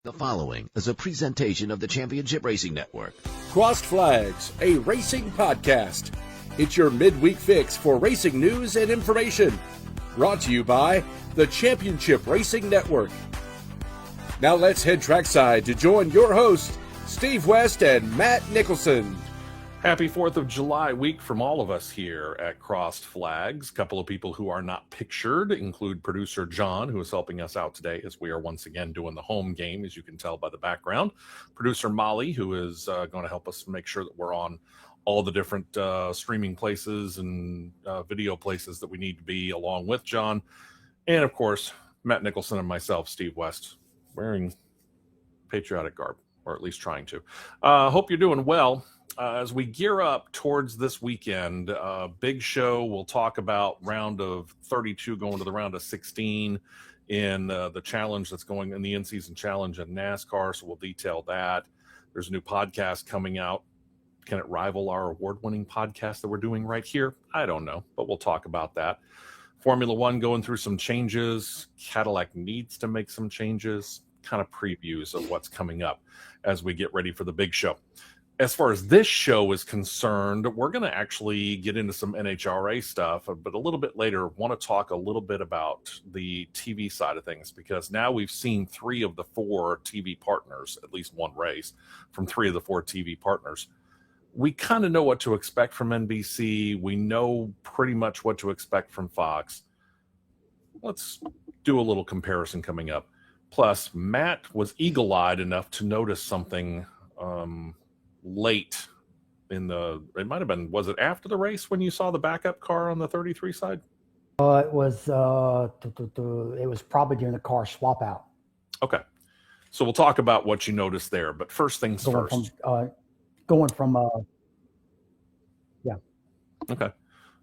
The following is a presentation of the Championship Racing Network. Crossed Flags, a racing podcast. It's your midweek fix for racing news and information. Brought to you by the Championship Racing Network. Now let's head trackside to join your hosts, Steve West and Matt Nicholson. Happy 4th of July week from all of us here at Crossed Flags. A couple of people who are not pictured include producer John, who is helping us out today as we are once again doing the home game, as you can tell by the background. Producer Molly, who is going to help us make sure that we're on all the different streaming places and video places that we need to be, along with John. And, of course, Matt Nicholson and myself, Steve West, wearing patriotic garb, or at least trying to. Hope you're doing well. As we gear up towards this weekend, big show, we'll talk about round of 32 going to the round of 16 in the challenge that's going in the in-season challenge at NASCAR, so we'll detail that. There's a new podcast coming out. Can it rival our award-winning podcast that we're doing right here? I don't know, but we'll talk about that. Formula One going through some changes. Cadillac needs to make some changes. Kind of previews of what's coming up as we get ready for the big show. As far as this show is concerned, we're going to actually get into some NHRA stuff, but a little bit later, want to talk a little bit about the TV side of things, because now we've seen 3 of the 4 TV partners, at least one race from 3 of the 4 TV partners. We kind of know what to expect from NBC. We know pretty much what to expect from Fox. Let's do a little comparison coming up. Plus, Matt was eagle-eyed enough to notice something late in it might have been, was it after the race when you saw the backup car on the 33 side? It was probably during the car swap out. Okay. So we'll talk about what you noticed there, but first things first. Okay.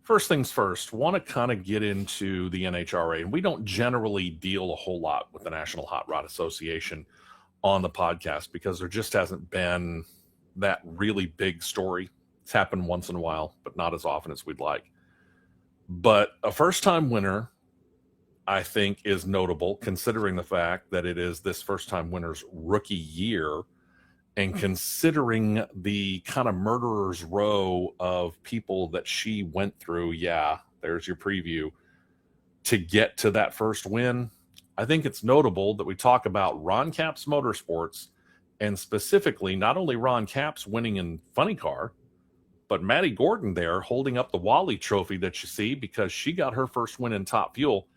First things first, want to kind of get into the NHRA. And we don't generally deal a whole lot with the National Hot Rod Association on the podcast because there just hasn't been that really big story. It's happened once in a while, but not as often as we'd like. But a first-time winner, I think, is notable, considering the fact that it is this first-time winner's rookie year, and considering the kind of murderer's row of people that she went through. Yeah, there's your preview. To get to that first win, I think it's notable that we talk about Ron Capps Motorsports, and specifically not only Ron Capps winning in Funny Car, but Maddie Gordon there holding up the Wally trophy that you see, because she got her first win in Top Fuel.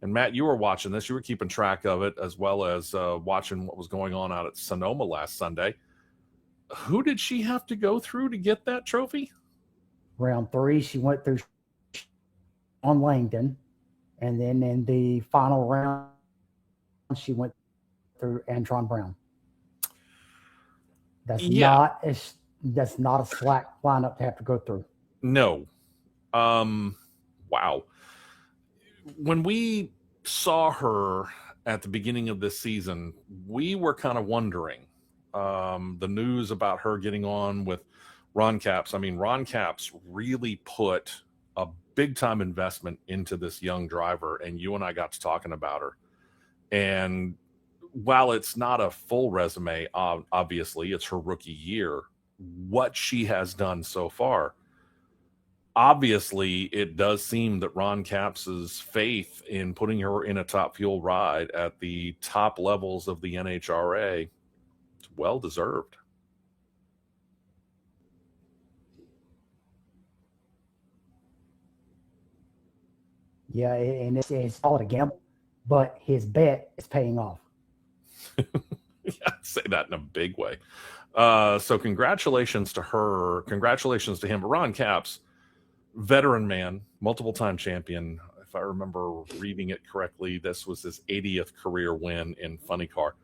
And Matt, you were watching this. You were keeping track of it, as well as watching what was going on out at Sonoma last Sunday. Who did she have to go through to get that trophy? Round 3, she went through on Langdon. And then in the final round, she went through Antron Brown. That's not a slack lineup to have to go through. No. Wow. When we saw her at the beginning of this season, we were kind of wondering the news about her getting on with Ron Capps. I mean, Ron Capps really put a big time investment into this young driver, and you and I got to talking about her. And while it's not a full resume, obviously it's her rookie year, what she has done so far, obviously it does seem that Ron Capps's faith in putting her in a Top Fuel ride at the top levels of the NHRA is well deserved. Yeah, and it's all a gamble, but his bet is paying off. Yeah, I'd say that in a big way. So congratulations to her. Congratulations to him. Ron Capps, veteran man, multiple-time champion. If I remember reading it correctly, this was his 80th career win in Funny Car.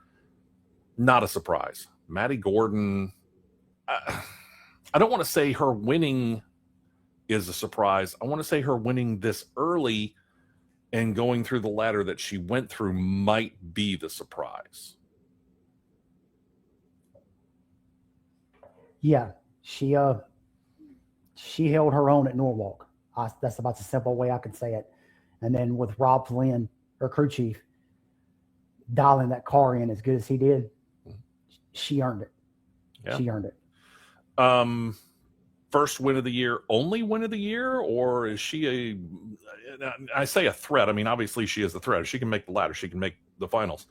Not a surprise. Maddie Gordon, I don't want to say her winning is a surprise. I want to say her winning this early and going through the ladder that she went through might be the surprise. Yeah, she held her own at Norwalk. That's about the simple way I can say it. And then with Rob Flynn, her crew chief, dialing that car in as good as he did, she earned it. Yeah. She earned it. First win of the year, only win of the year, or is she I say a threat. I mean, obviously she is a threat. She can make the ladder. She can make the finals.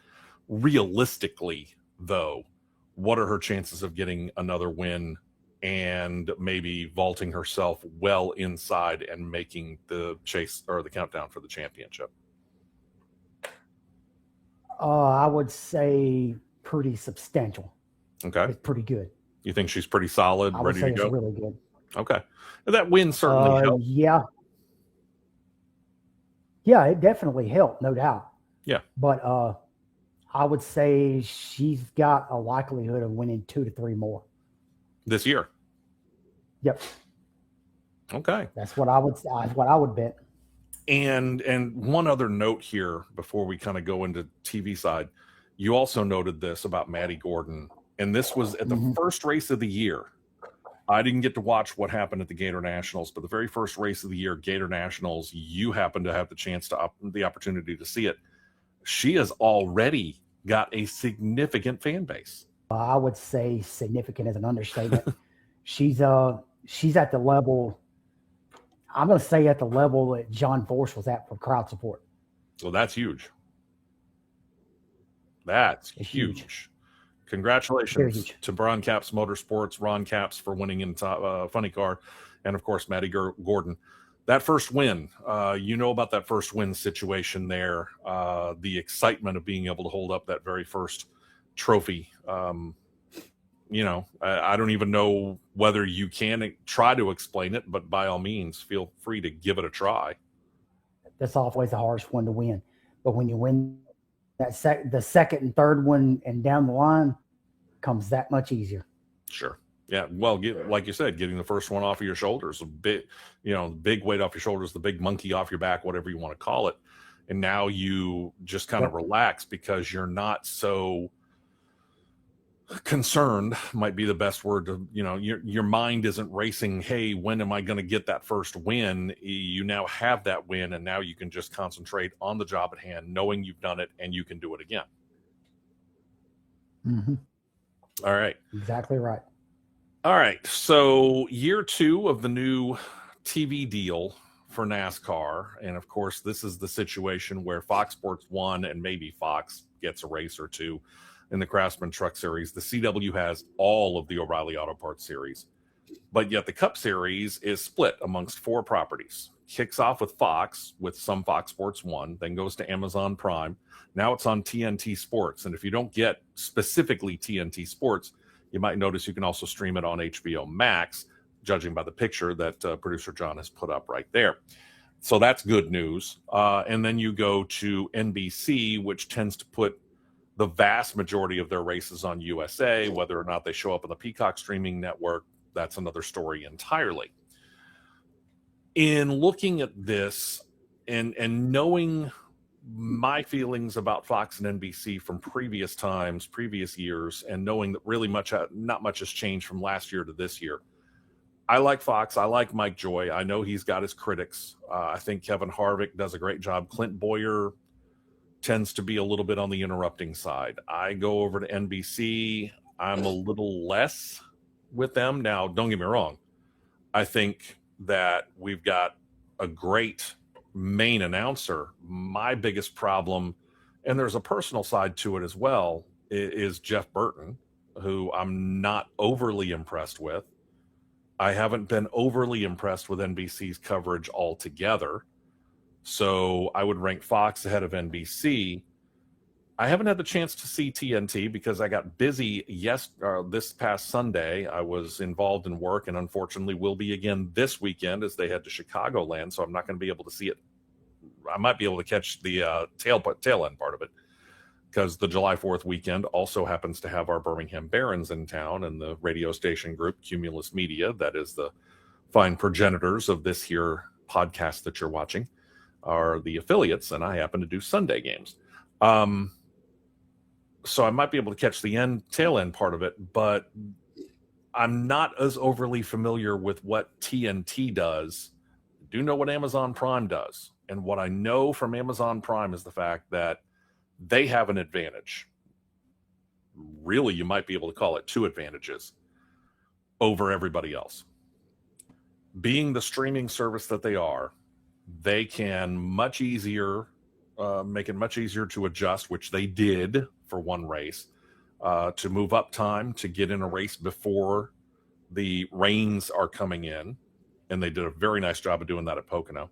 Realistically, though, what are her chances of getting another win and maybe vaulting herself well inside and making the chase or the countdown for the championship? I would say pretty substantial. Okay. It's pretty good. You think she's pretty solid, I would ready say to go? it's really good. Okay. That win certainly helped. Yeah. Yeah, it definitely helped, no doubt. Yeah. But I would say she's got a likelihood of winning 2 to 3 more this year. Yep. Okay. That's what I would bet. And one other note here before we kind of go into TV side, you also noted this about Maddie Gordon, and this was at the first race of the year. I didn't get to watch what happened at the Gator Nationals, but the very first race of the year, Gator Nationals, you happened to have the chance to the opportunity to see it. She has already got a significant fan base. I would say significant is an understatement. She's at the level. I'm going to say at the level that John Force was at for crowd support. Well, that's huge. That's huge. Congratulations to Ron Capps Motorsports, Ron Capps for winning in Funny Car, and of course Maddie Gordon. That first win, you know about that first win situation there, the excitement of being able to hold up that very first trophy. You know, I don't even know whether you can try to explain it, but by all means, feel free to give it a try. That's always the hardest one to win. But when you win that the second and third one and down the line comes that much easier. Sure. Yeah. Well, like you said, getting the first one off of your shoulders, a big weight off your shoulders, the big monkey off your back, whatever you want to call it. And now you just kind of relax because you're not so concerned, might be the best word to, your mind isn't racing. Hey, when am I going to get that first win? You now have that win, and now you can just concentrate on the job at hand, knowing you've done it and you can do it again. Mm-hmm. All right. Exactly right. All right. So year 2 of the new TV deal for NASCAR. And of course, this is the situation where Fox Sports 1 and maybe Fox gets a race or two in the Craftsman Truck Series. The CW has all of the O'Reilly Auto Parts series, but yet the Cup Series is split amongst 4 properties. Kicks off with Fox, with some Fox Sports 1, then goes to Amazon Prime. Now it's on TNT Sports. And if you don't get specifically TNT Sports, you might notice you can also stream it on HBO Max, judging by the picture that producer John has put up right there. So that's good news. And then you go to NBC, which tends to put the vast majority of their races on USA. Whether or not they show up on the Peacock streaming network, that's another story entirely. In looking at this and knowing my feelings about Fox and NBC from previous times, previous years, and knowing that really not much has changed from last year to this year, I like Fox. I like Mike Joy. I know he's got his critics. I think Kevin Harvick does a great job. Clint Boyer tends to be a little bit on the interrupting side. I go over to NBC. I'm a little less with them. Now, don't get me wrong. I think that we've got a great main announcer. My biggest problem, and there's a personal side to it as well, is Jeff Burton, who I'm not overly impressed with. I haven't been overly impressed with NBC's coverage altogether. So I would rank Fox ahead of NBC. I haven't had the chance to see TNT because I got busy this past Sunday. I was involved in work and unfortunately will be again this weekend as they head to Chicagoland. So I'm not going to be able to see it. I might be able to catch the tail end part of it because the July 4th weekend also happens to have our Birmingham Barons in town, and the radio station group Cumulus Media, that is the fine progenitors of this here podcast that you're watching, are the affiliates, and I happen to do Sunday games. So I might be able to catch the tail end part of it, but I'm not as overly familiar with what TNT does. I do know what Amazon Prime does. And what I know from Amazon Prime is the fact that they have an advantage. really, you might be able to call it 2 advantages over everybody else. Being the streaming service that they are, they can much easier, make it much easier to adjust, which they did for one race, to move up time, to get in a race before the rains are coming in. And they did a very nice job of doing that at Pocono.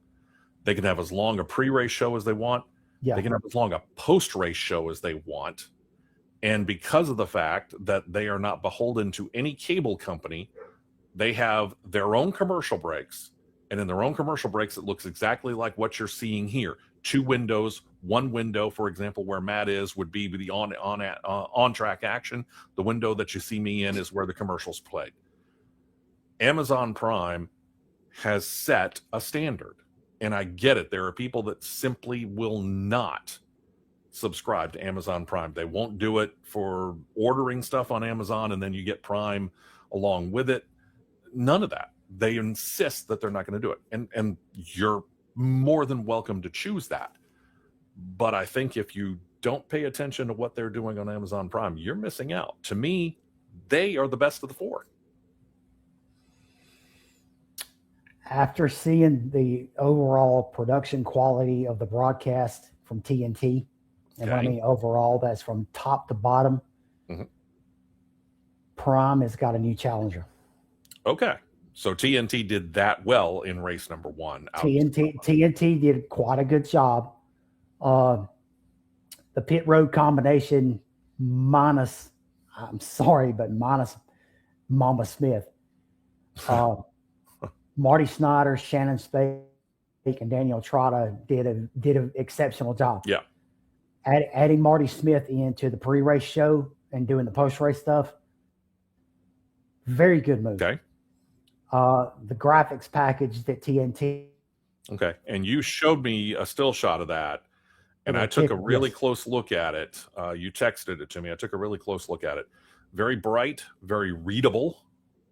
They can have as long a pre-race show as they want. Yeah. They can have as long a post-race show as they want. And because of the fact that they are not beholden to any cable company, they have their own commercial breaks. And in their own commercial breaks, it looks exactly like what you're seeing here. 2 windows, 1 window, for example, where Matt is would be the on-track action. The window that you see me in is where the commercials played. Amazon Prime has set a standard. And I get it. There are people that simply will not subscribe to Amazon Prime. They won't do it for ordering stuff on Amazon and then you get Prime along with it. None of that. They insist that they're not going to do it. And you're more than welcome to choose that. But I think if you don't pay attention to what they're doing on Amazon Prime, you're missing out. To me, they are the best of the 4. After seeing the overall production quality of the broadcast from TNT, and I mean overall, that's from top to bottom, Prime has got a new challenger. Okay. So TNT did that well in race number 1. TNT did quite a good job. The pit road combination minus Mama Smith. Marty Snyder, Shannon Spake, and Daniel Trotta did an exceptional job. Yeah. Adding Marty Smith into the pre-race show and doing the post-race stuff, very good move. Okay. The graphics package that TNT. Okay. And you showed me a still shot of that, and I took a really close look at it. You texted it to me. I took a really close look at it. Very bright, very readable.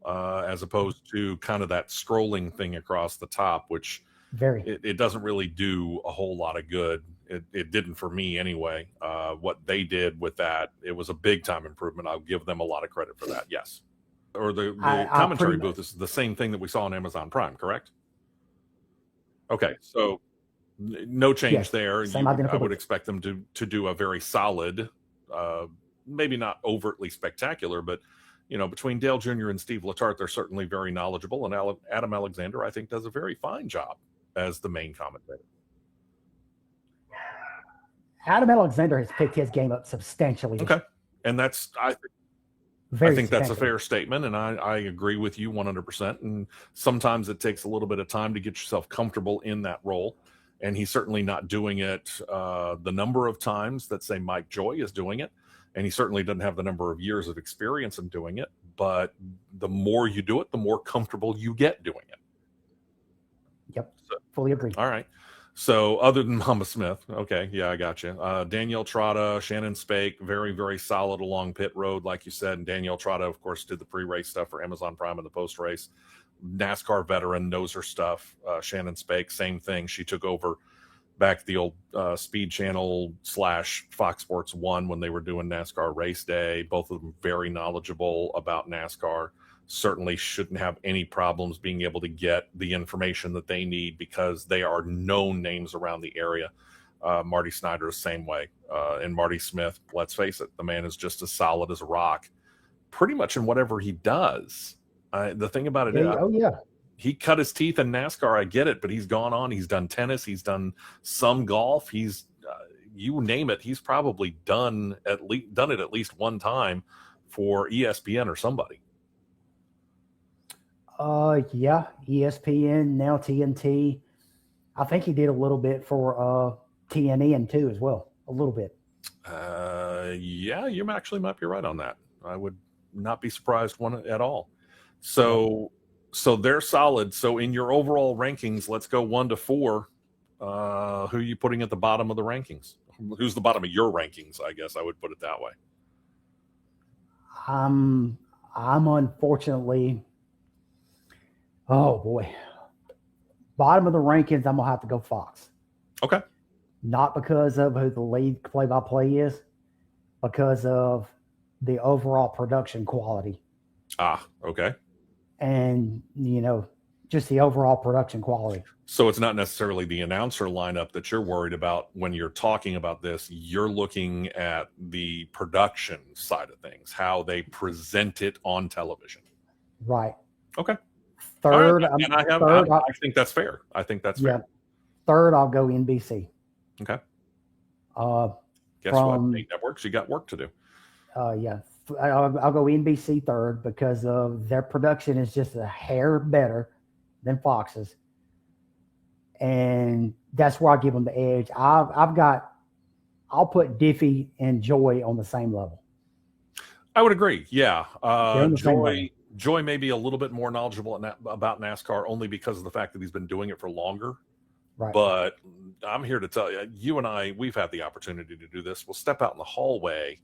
As opposed to kind of that scrolling thing across the top, which it doesn't really do a whole lot of good. It didn't for me anyway. What they did with that, it was a big time improvement. I'll give them a lot of credit for that. Yes. Or the commentary booth is the same thing that we saw on Amazon Prime, correct? Okay. So no change there. I would expect them to do a very solid, maybe not overtly spectacular, but between Dale Jr. and Steve Letarte, they're certainly very knowledgeable. And Adam Alexander, I think, does a very fine job as the main commentator. Adam Alexander has picked his game up substantially. Okay. And I think that's a fair statement. And I agree with you 100%. And sometimes it takes a little bit of time to get yourself comfortable in that role. And he's certainly not doing it the number of times that, say, Mike Joy is doing it. And he certainly doesn't have the number of years of experience in doing it. But the more you do it, the more comfortable you get doing it. Yep. Fully agree. All right. So other than Mama Smith, okay, yeah, I got you. Danielle Trotta, Shannon Spake, very, very solid along pit road, like you said. And Danielle Trotta, of course, did the pre-race stuff for Amazon Prime and the post-race. NASCAR veteran, knows her stuff. Shannon Spake, same thing. She took over back the old Speed Channel / Fox Sports 1 when they were doing NASCAR Race Day. Both of them very knowledgeable about NASCAR. Certainly shouldn't have any problems being able to get the information that they need because they are known names around the area. Marty Snyder is the same way. And Marty Smith, let's face it, the man is just as solid as a rock pretty much in whatever he does. The thing about it is, he cut his teeth in NASCAR. I get it, but he's gone on. He's done tennis. He's done some golf. He's, you name it. He's probably done it at least one time for ESPN or somebody. ESPN, now TNT. I think he did a little bit for TNN too as well. A little bit. Yeah, you actually might be right on that. I would not be surprised at all. So they're solid. So in your overall rankings, let's go 1 to 4. Who are you putting at the bottom of the rankings? Who's the bottom of your rankings? I guess I would put it that way. I'm unfortunately, oh boy, bottom of the rankings. I'm gonna have to go Fox. Okay. Not because of who the lead play-by-play is, because of the overall production quality. Okay. And, just the overall production quality. So it's not necessarily the announcer lineup that you're worried about when you're talking about this. You're looking at the production side of things, how they present it on television. Right. Okay. Third, right. And I think that's fair. I think that's fair. Third, I'll go NBC. Okay. Guess from, what? 8 networks, you got work to do. Yeah. I'll go NBC third because of their production is just a hair better than Fox's. And that's where I give them the edge. I'll put Diffie and Joy on the same level. I would agree. Yeah. Joy may be a little bit more knowledgeable about NASCAR only because of the fact that he's been doing it for longer. Right. But I'm here to tell you, you and I, we've had the opportunity to do this. We'll step out in the hallway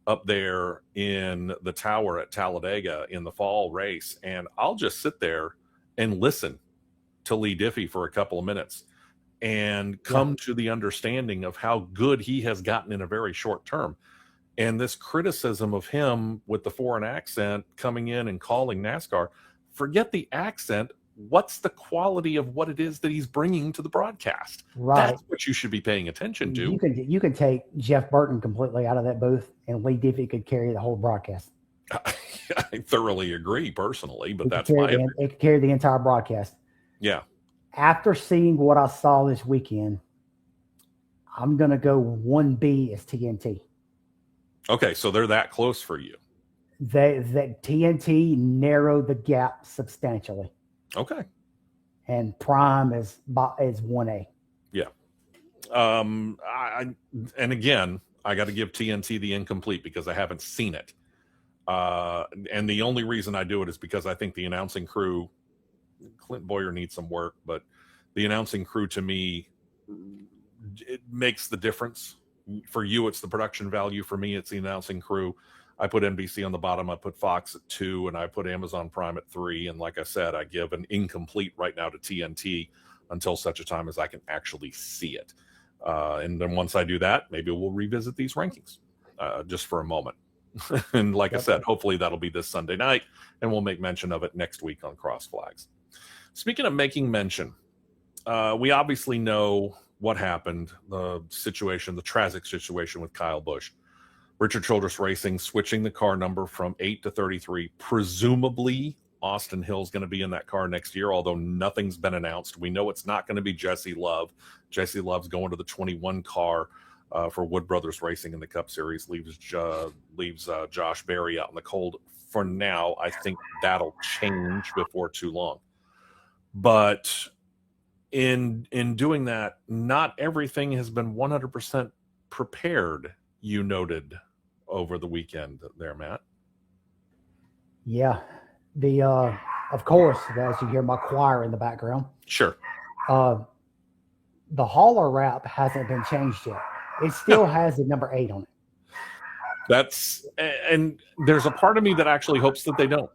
up there in the tower at Talladega in the fall race, and I'll just sit there and listen to Lee Diffie for a couple of minutes and come to the understanding of how good he has gotten in a very short term. And this criticism of him with the foreign accent coming in and calling NASCAR, forget the accent. What's the quality of what it is that he's bringing to the broadcast? Right. That's what you should be paying attention to. You can take Jeff Burton completely out of that booth, and Lee Diffie could carry the whole broadcast. I thoroughly agree personally, but that's my opinion. It could carry the entire broadcast. Yeah. After seeing what I saw this weekend, I'm going to go 1B as TNT. Okay, so they're that close for you. That TNT narrowed the gap substantially. Okay. And Prime is 1A. Yeah. And again, I got to give TNT the incomplete because I haven't seen it. And the only reason I do it is because I think the announcing crew, Clint Boyer needs some work, but the announcing crew to me, it makes the difference. For you, it's the production value. For me, it's the announcing crew. I put NBC on the bottom. I put Fox at 2, and I put Amazon Prime at 3. And like I said, I give an incomplete right now to TNT until such a time as I can actually see it. And then once I do that, maybe we'll revisit these rankings just for a moment. And like I said, hopefully that'll be this Sunday night, and we'll make mention of it next week on Cross Flags. Speaking of making mention, we obviously know what happened, the tragic situation with Kyle Busch. Richard Childress Racing switching the car number from 8 to 33. Presumably, Austin Hill's going to be in that car next year, although nothing's been announced. We know it's not going to be Jesse Love. Jesse Love's going to the 21 car for Wood Brothers Racing in the Cup Series. Leaves Josh Berry out in the cold for now. I think that'll change before too long. But in doing that, not everything has been 100% prepared, you noted over the weekend there, Matt. Yeah. Of course, as you hear my choir in the background. Sure. The hauler wrap hasn't been changed yet. It still has the number 8 on it. And there's a part of me that actually hopes that they don't.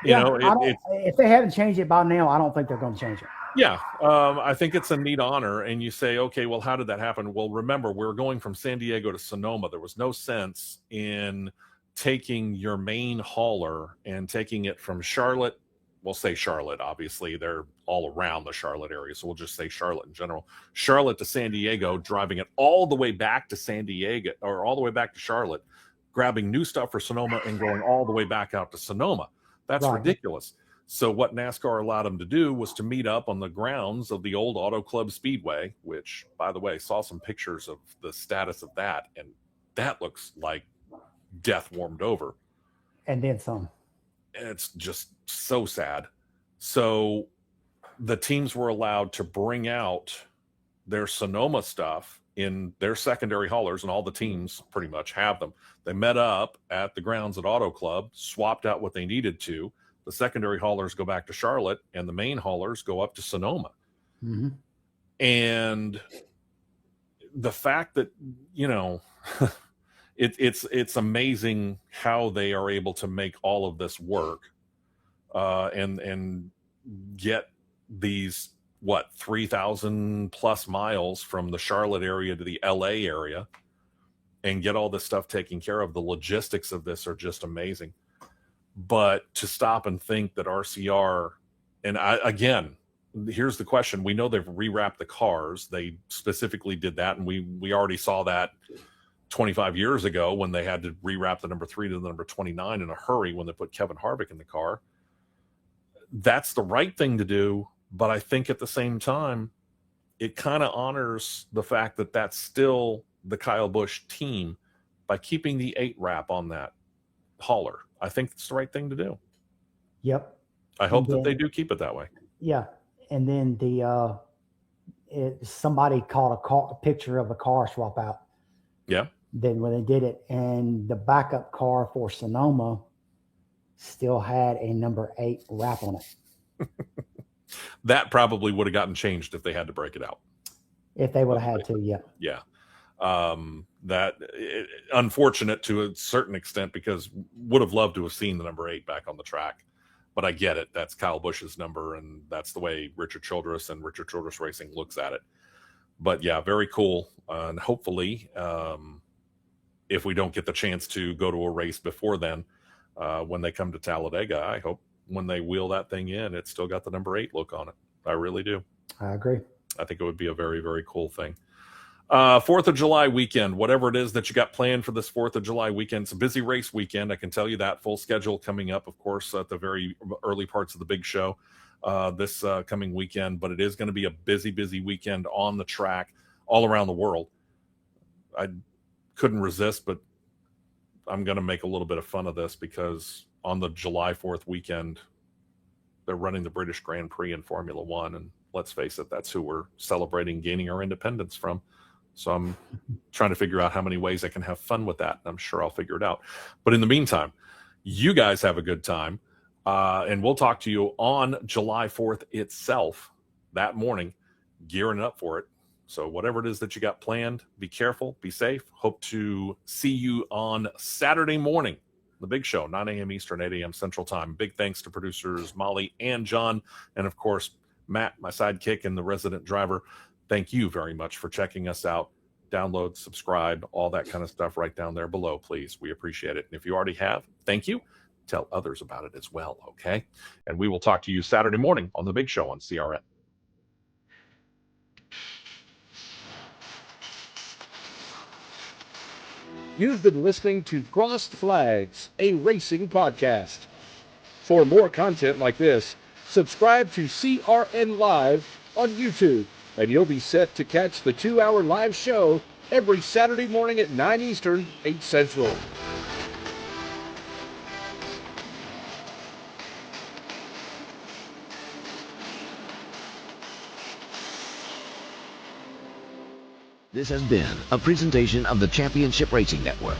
If they haven't changed it by now, I don't think they're going to change it. Yeah, I think it's a neat honor. And you say, okay, well, how did that happen? Well, remember, we're going from San Diego to Sonoma. There was no sense in taking your main hauler and taking it from Charlotte. We'll say Charlotte, obviously. They're all around the Charlotte area, so we'll just say Charlotte in general. Charlotte to San Diego, driving it all the way back to San Diego, or all the way back to Charlotte, grabbing new stuff for Sonoma and going all the way back out to Sonoma. That's ridiculous. So what NASCAR allowed them to do was to meet up on the grounds of the old Auto Club Speedway, which, by the way, saw some pictures of the status of that, and that looks like death warmed over. And then some. It's just so sad. So the teams were allowed to bring out their Sonoma stuff in their secondary haulers, and all the teams pretty much have them. They met up at the grounds at Auto Club, swapped out what they needed to. The secondary haulers go back to Charlotte, and the main haulers go up to Sonoma. Mm-hmm. And the fact that, it's amazing how they are able to make all of this work and get these 3,000 plus miles from the Charlotte area to the LA area and get all this stuff taken care of. The logistics of this are just amazing. But to stop and think that RCR, and again, here's the question. We know they've rewrapped the cars. They specifically did that, and we already saw that 25 years ago when they had to rewrap the number 3 to the number 29 in a hurry when they put Kevin Harvick in the car. That's the right thing to do, but I think at the same time, it kind of honors the fact that that's still the Kyle Busch team by keeping the 8 wrap on that hauler. I think it's the right thing to do. Yep. I hope that they do keep it that way. Yeah. And then somebody caught a picture of a car swap out. Yeah. Then when they did it, and the backup car for Sonoma still had a number 8 wrap on it. That probably would have gotten changed if they had to break it out. If they would have had to, yeah. Yeah. Unfortunate to a certain extent, because would have loved to have seen the number 8 back on the track. But I get it. That's Kyle Busch's number, and that's the way Richard Childress and Richard Childress Racing looks at it. But yeah, very cool. And hopefully, if we don't get the chance to go to a race before then, when they come to Talladega, I hope when they wheel that thing in, it's still got the number 8 look on it. I really do. I agree. I think it would be a very, very cool thing. 4th of July weekend, whatever it is that you got planned for this 4th of July weekend. It's a busy race weekend. I can tell you that. Full schedule coming up, of course, at the very early parts of the big show this coming weekend. But it is going to be a busy, busy weekend on the track all around the world. I couldn't resist, but I'm going to make a little bit of fun of this because on the July 4th weekend, they're running the British Grand Prix in Formula One. And let's face it, that's who we're celebrating gaining our independence from. So I'm trying to figure out how many ways I can have fun with that. I'm sure I'll figure it out. But in the meantime, you guys have a good time. And we'll talk to you on July 4th itself that morning, gearing up for it. So whatever it is that you got planned, be careful, be safe. Hope to see you on Saturday morning, the big show, 9 a.m. Eastern, 8 a.m. Central Time. Big thanks to producers Molly and John. And, of course, Matt, my sidekick and the resident driver. Thank you very much for checking us out. Download, subscribe, all that kind of stuff right down there below, please. We appreciate it. And if you already have, thank you. Tell others about it as well, okay? And we will talk to you Saturday morning on the big show on CRN. You've been listening to Crossed Flags, a racing podcast. For more content like this, subscribe to CRN Live on YouTube, and you'll be set to catch the 2-hour live show every Saturday morning at 9 Eastern, 8 Central. This has been a presentation of the Championship Racing Network.